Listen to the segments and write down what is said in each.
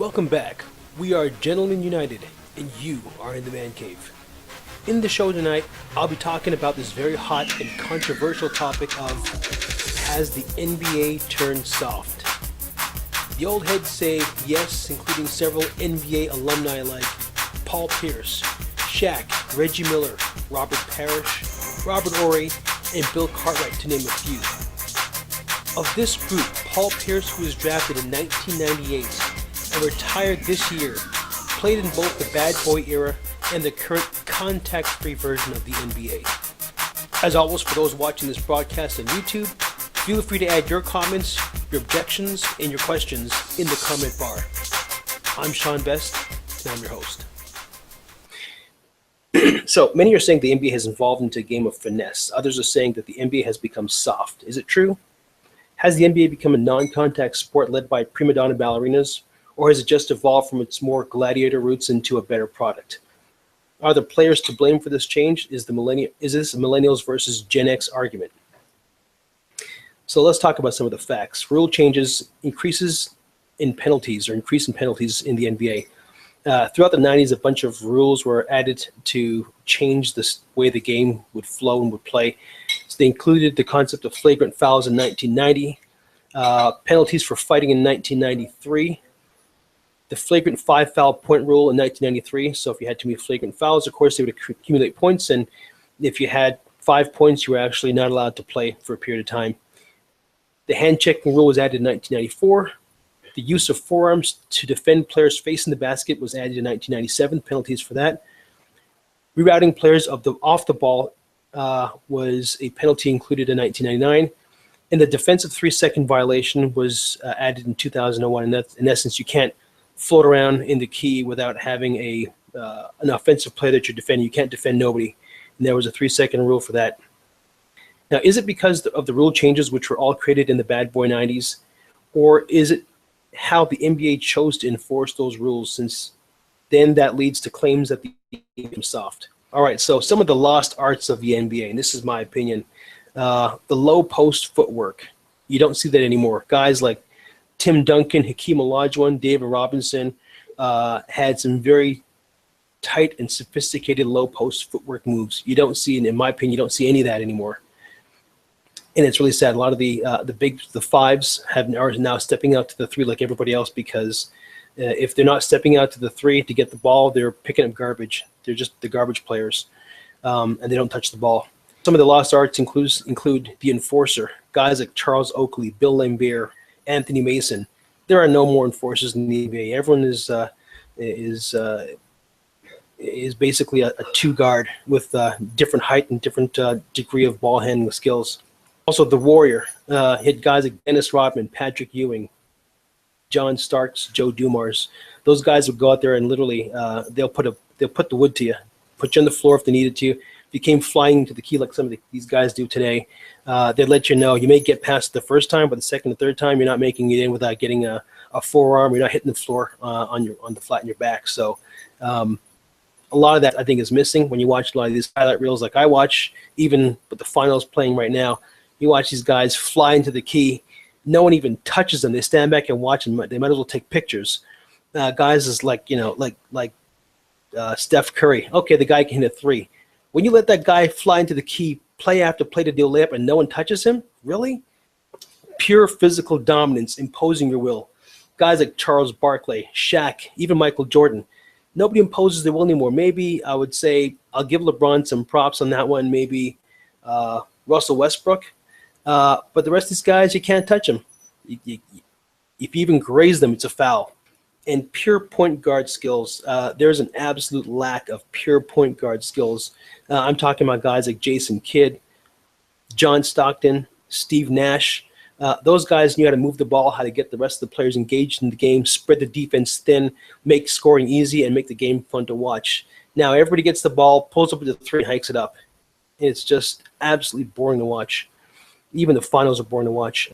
Welcome back. We are Gentlemen United, and you are in the Man Cave. In the show tonight, I'll be talking about this very hot and controversial topic of, has the NBA turned soft? The old heads say yes, including several NBA alumni like Paul Pierce, Shaq, Reggie Miller, Robert Parrish, Robert Horry, and Bill Cartwright, to name a few. Of this group, Paul Pierce, who was drafted in 1998 and retired this year, played in both the bad boy era and the current contact-free version of the NBA. As always, for those watching this broadcast on YouTube, feel free to add your comments, your objections, and your questions in the comment bar. I'm Sean Best, and I'm your host. So, many are saying the NBA has evolved into a game of finesse. Others are saying that the NBA has become soft. Is it true? Has the NBA become a non-contact sport led by prima donna ballerinas, or has it just evolved from its more gladiator roots into a better product? Are the players to blame for this change? Is this a millennials versus Gen X argument? So let's talk about some of the facts. Rule changes, increase in penalties in the NBA. Throughout the 90s, a bunch of rules were added to change the way the game would flow and would play. So they included the concept of flagrant fouls in 1990, penalties for fighting in 1993, the flagrant 5-foul point rule in 1993. So if you had too many flagrant fouls, of course, they would accumulate points. And if you had 5 points, you were actually not allowed to play for a period of time. The hand-checking rule was added in 1994. The use of forearms to defend players facing the basket was added in 1997, penalties for that. Rerouting players off the ball was a penalty included in 1999. And the defensive 3-second violation was added in 2001. And that's, in essence, you can't float around in the key without having an offensive player that you're defending. You can't defend nobody. And there was a 3-second rule for that. Now, is it because of the rule changes which were all created in the bad boy 90s? Or is it how the NBA chose to enforce those rules, since then that leads to claims that the game is soft? All right, so some of the lost arts of the NBA, and this is my opinion, the low post footwork. You don't see that anymore. Guys like Tim Duncan, Hakeem Olajuwon, David Robinson had some very tight and sophisticated low post footwork moves. You don't see, in my opinion, you don't see any of that anymore. And it's really sad. A lot of the fives are now stepping out to the three like everybody else, because if they're not stepping out to the three to get the ball, they're picking up garbage. They're just the garbage players, and they don't touch the ball. Some of the lost arts include the enforcer, guys like Charles Oakley, Bill Laimbeer, Anthony Mason. There are no more enforcers in the NBA. Everyone is basically a two-guard with different height and different degree of ball handling skills. Also, the Warrior hit guys like Dennis Rodman, Patrick Ewing, John Starks, Joe Dumars. Those guys would go out there and literally they'll put the wood to you, put you on the floor if they needed to. If you came flying into the key like some of these guys do today, they'd let you know you may get past the first time, but the second and third time you're not making it in without getting a forearm. You're not hitting the floor on the flat in your back. So a lot of that I think is missing when you watch a lot of these highlight reels like I watch, even with the finals playing right now. You watch these guys fly into the key. No one even touches them. They stand back and watch them. They might as well take pictures. Guys is like Steph Curry. Okay, the guy can hit a three. When you let that guy fly into the key, play after play to deal layup, and no one touches him, really? Pure physical dominance, imposing your will. Guys like Charles Barkley, Shaq, even Michael Jordan. Nobody imposes their will anymore. Maybe I would say I'll give LeBron some props on that one. Maybe Russell Westbrook. But the rest of these guys, you can't touch them. If you even graze them, it's a foul. And pure point guard skills, there's an absolute lack of pure point guard skills. I'm talking about guys like Jason Kidd, John Stockton, Steve Nash. Those guys knew how to move the ball, how to get the rest of the players engaged in the game, spread the defense thin, make scoring easy, and make the game fun to watch. Now everybody gets the ball, pulls up with the three, and hikes it up. It's just absolutely boring to watch. Even the finals are boring to watch.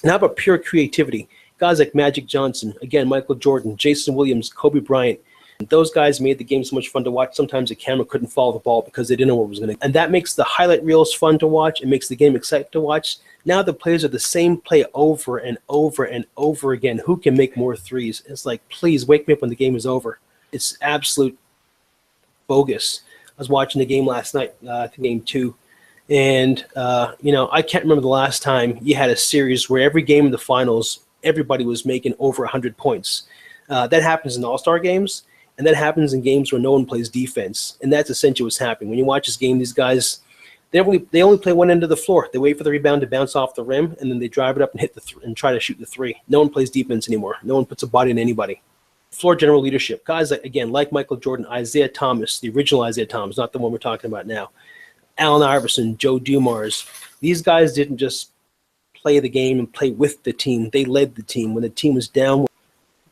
And how about pure creativity? Guys like Magic Johnson, again, Michael Jordan, Jason Williams, Kobe Bryant. Those guys made the game so much fun to watch. Sometimes the camera couldn't follow the ball because they didn't know what was going to. And that makes the highlight reels fun to watch. It makes the game exciting to watch. Now the plays are the same play over and over and over again. Who can make more threes? It's like, please wake me up when the game is over. It's absolute bogus. I was watching the game last night, game 2. And, I can't remember the last time you had a series where every game in the finals, everybody was making over 100 points. That happens in all-star games, and that happens in games where no one plays defense. And that's essentially what's happening. When you watch this game, these guys, they only play one end of the floor. They wait for the rebound to bounce off the rim, and then they drive it up and hit and try to shoot the three. No one plays defense anymore. No one puts a body in anybody. Floor general leadership. Guys, again, like Michael Jordan, Isaiah Thomas, the original Isaiah Thomas, not the one we're talking about now. Allen Iverson, Joe Dumars. These guys didn't just play the game and play with the team. They led the team. When the team was down,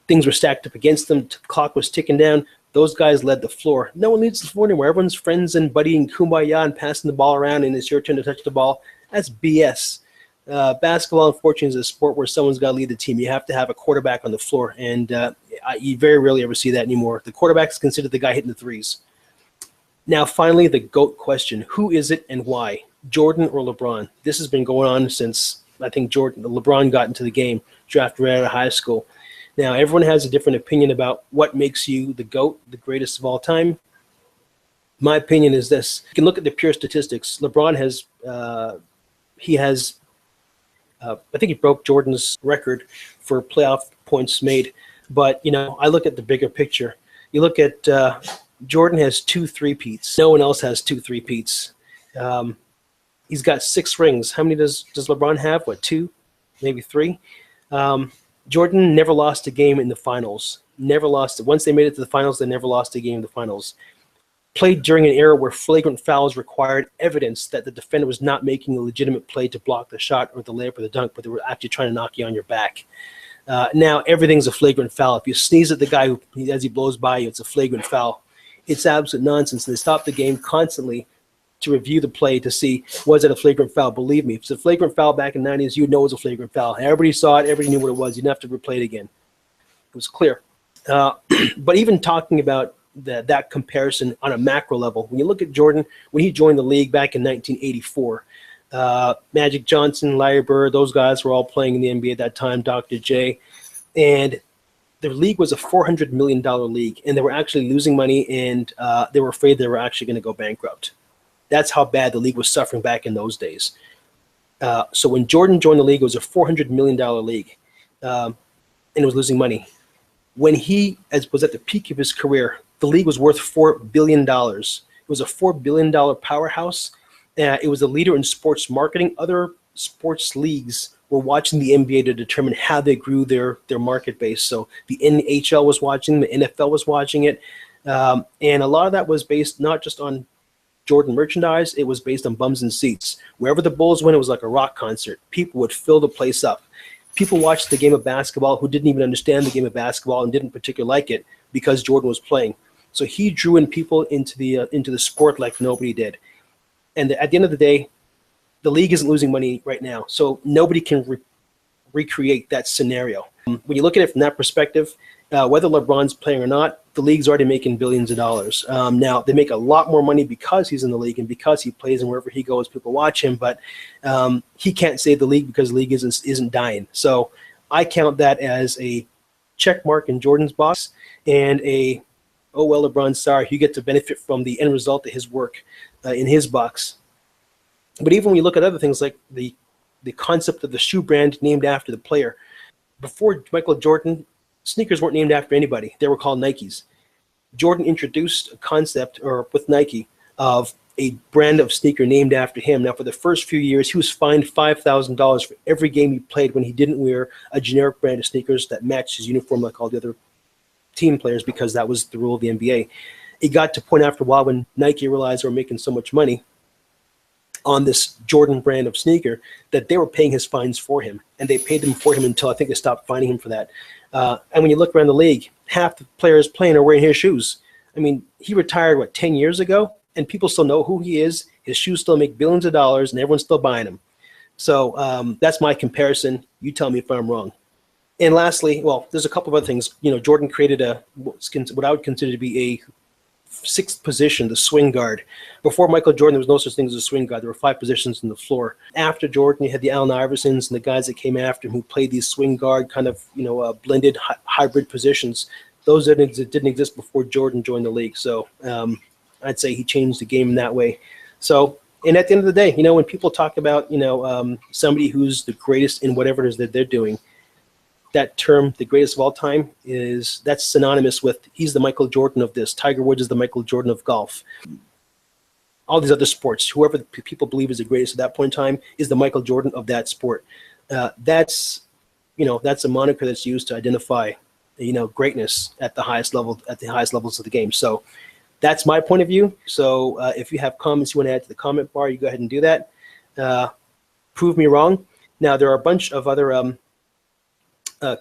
things were stacked up against them, the clock was ticking down, those guys led the floor. No one leads the floor anymore. Everyone's friends and buddy and kumbaya and passing the ball around, and it's your turn to touch the ball. That's BS. Basketball, unfortunately, is a sport where someone's got to lead the team. You have to have a quarterback on the floor, and you very rarely ever see that anymore. The quarterback is considered the guy hitting the threes. Now, finally, the GOAT question. Who is it and why? Jordan or LeBron? This has been going on since, I think, LeBron got into the game, drafted right out of high school. Now, everyone has a different opinion about what makes you the GOAT, the greatest of all time. My opinion is this. You can look at the pure statistics. LeBron has, I think he broke Jordan's record for playoff points made. But, I look at the bigger picture. You look at Jordan has 2 three-peats. No one else has 2 three-peats. He's got 6 rings. How many does LeBron have? 2? Maybe 3? Jordan never lost a game in the finals. Never lost it. Once they made it to the finals, they never lost a game in the finals. Played during an era where flagrant fouls required evidence that the defender was not making a legitimate play to block the shot or the layup or the dunk, but they were actually trying to knock you on your back. Now everything's a flagrant foul. If you sneeze at the guy as he blows by you, it's a flagrant foul. It's absolute nonsense. They stop the game constantly to review the play to see, was it a flagrant foul? Believe me, if it's a flagrant foul back in the 90s, you'd know it was a flagrant foul. Everybody saw it. Everybody knew what it was. You didn't have to replay it again. It was clear. But even talking about that comparison on a macro level, when you look at Jordan, when he joined the league back in 1984, Magic Johnson, Larry Bird, those guys were all playing in the NBA at that time, Dr. J. And the league was a $400 million league, and they were actually losing money, and they were afraid they were actually going to go bankrupt. That's how bad the league was suffering back in those days. So when Jordan joined the league, it was a $400 million league, and it was losing money. When he was at the peak of his career, the league was worth $4 billion. It was a $4 billion powerhouse. It was a leader in sports marketing. Other sports leagues were watching the NBA to determine how they grew their market base. So the NHL was watching, the NFL was watching it. And a lot of that was based not just on Jordan merchandise, it was based on bums and seats. Wherever the Bulls went, it was like a rock concert. People would fill the place up. People watched the game of basketball who didn't even understand the game of basketball and didn't particularly like it because Jordan was playing. So he drew in people into the sport like nobody did. And at the end of the day, the league isn't losing money right now, so nobody can recreate that scenario. When you look at it from that perspective, whether LeBron's playing or not, the league's already making billions of dollars. Now, they make a lot more money because he's in the league and because he plays, and wherever he goes, people watch him, but he can't save the league because the league isn't dying. So I count that as a check mark in Jordan's box and a, oh, well, LeBron, sorry, you get to benefit from the end result of his work in his box. But even when you look at other things like the concept of the shoe brand named after the player, before Michael Jordan, sneakers weren't named after anybody. They were called Nikes. Jordan introduced a concept, or with Nike, of a brand of sneaker named after him. Now, for the first few years, he was fined $5,000 for every game he played when he didn't wear a generic brand of sneakers that matched his uniform like all the other team players, because that was the rule of the NBA. It got to a point after a while when Nike realized they were making so much money on this Jordan brand of sneaker that they were paying his fines for him, and they paid them for him until I think they stopped fining him for that. And when you look around the league, half the players playing are wearing his shoes. I mean, he retired, 10 years ago, and people still know who he is. His shoes still make billions of dollars, and everyone's still buying them. So that's my comparison. You tell me if I'm wrong. And lastly, well, there's a couple of other things. Jordan created what I would consider to be a sixth position, the swing guard. Before Michael Jordan, there was no such thing as a swing guard. There were 5 positions on the floor. After Jordan, you had the Allen Iversons and the guys that came after him who played these swing guard kind of, blended hybrid positions. Those didn't exist before Jordan joined the league. So I'd say he changed the game in that way. So, and at the end of the day, when people talk about, somebody who's the greatest in whatever it is that they're doing, that term, the greatest of all time, that's synonymous with he's the Michael Jordan of this. Tiger Woods is the Michael Jordan of golf. All these other sports, whoever people believe is the greatest at that point in time is the Michael Jordan of that sport. That's a moniker that's used to identify, greatness at the highest level, at the highest levels of the game. So that's my point of view. So if you have comments you want to add to the comment bar, you go ahead and do that. Prove me wrong. Now there are a bunch of other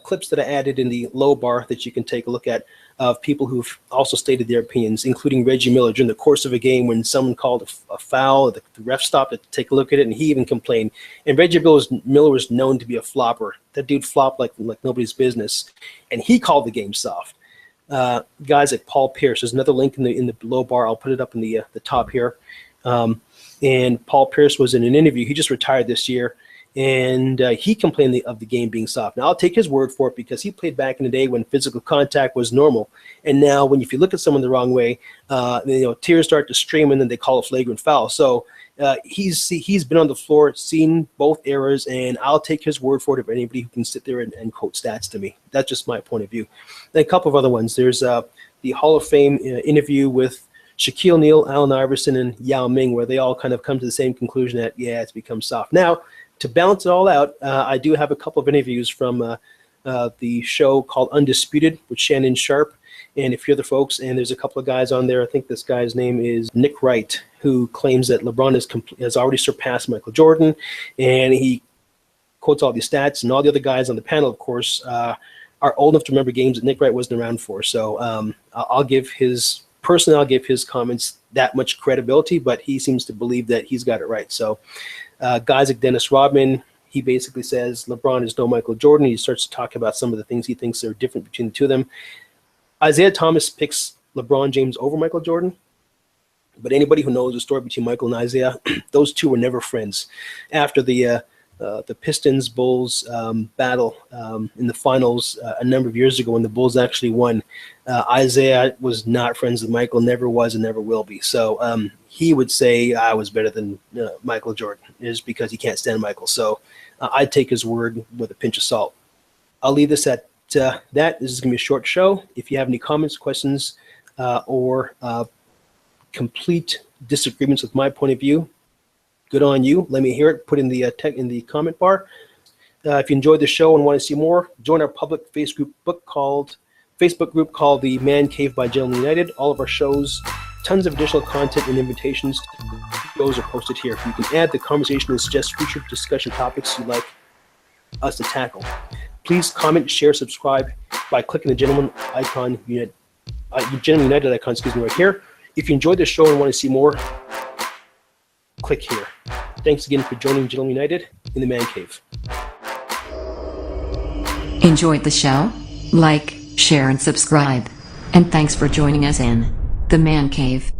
clips that I added in the low bar that you can take a look at of people who've also stated their opinions, including Reggie Miller during the course of a game when someone called a foul, the ref stopped to take a look at it, and he even complained. And Reggie Miller was known to be a flopper. That dude flopped like nobody's business, and he called the game soft. Guys like Paul Pierce, there's another link in the low bar. I'll put it up in the top here. And Paul Pierce was in an interview. He just retired this year. And he complained of the game being soft. Now, I'll take his word for it because he played back in the day when physical contact was normal. And now if you look at someone the wrong way, tears start to stream and then they call a flagrant foul. So he's been on the floor, seen both eras, and I'll take his word for it of anybody who can sit there and quote stats to me. That's just my point of view. Then a couple of other ones. There's the Hall of Fame interview with Shaquille O'Neal, Allen Iverson, and Yao Ming, where they all kind of come to the same conclusion that, it's become soft. Now, to balance it all out, I do have a couple of interviews from the show called Undisputed with Shannon Sharp and a few other folks, and there's a couple of guys on there. I think this guy's name is Nick Wright, who claims that LeBron has already surpassed Michael Jordan, and he quotes all these stats, and all the other guys on the panel, of course, are old enough to remember games that Nick Wright wasn't around for. So I'll give his comments that much credibility, but he seems to believe that he's got it right. So guys like Dennis Rodman, he basically says LeBron is no Michael Jordan. He starts to talk about some of the things he thinks are different between the two of them. Isaiah Thomas picks LeBron James over Michael Jordan. But anybody who knows the story between Michael and Isaiah, those two were never friends. After the Pistons-Bulls battle in the finals a number of years ago when the Bulls actually won, Isaiah was not friends with Michael, never was and never will be. So he would say I was better than Michael Jordan, is because he can't stand Michael. So I'd take his word with a pinch of salt. I'll leave this at that. This is going to be a short show. If you have any comments, questions, or complete disagreements with my point of view, good on you. Let me hear it. Put in the comment bar. If you enjoyed the show and want to see more, join our public Facebook group called the Man Cave by Gentlemen United. All of our shows, tons of additional content and invitations to shows are posted here. You can add the conversation and suggest future discussion topics you'd like us to tackle. Please comment, share, subscribe by clicking the Gentlemen United icon, right here. If you enjoyed the show and want to see more, click here. Thanks again for joining Gentlemen United in the Man Cave. Enjoyed the show? Like, share and subscribe. And thanks for joining us in the Man Cave.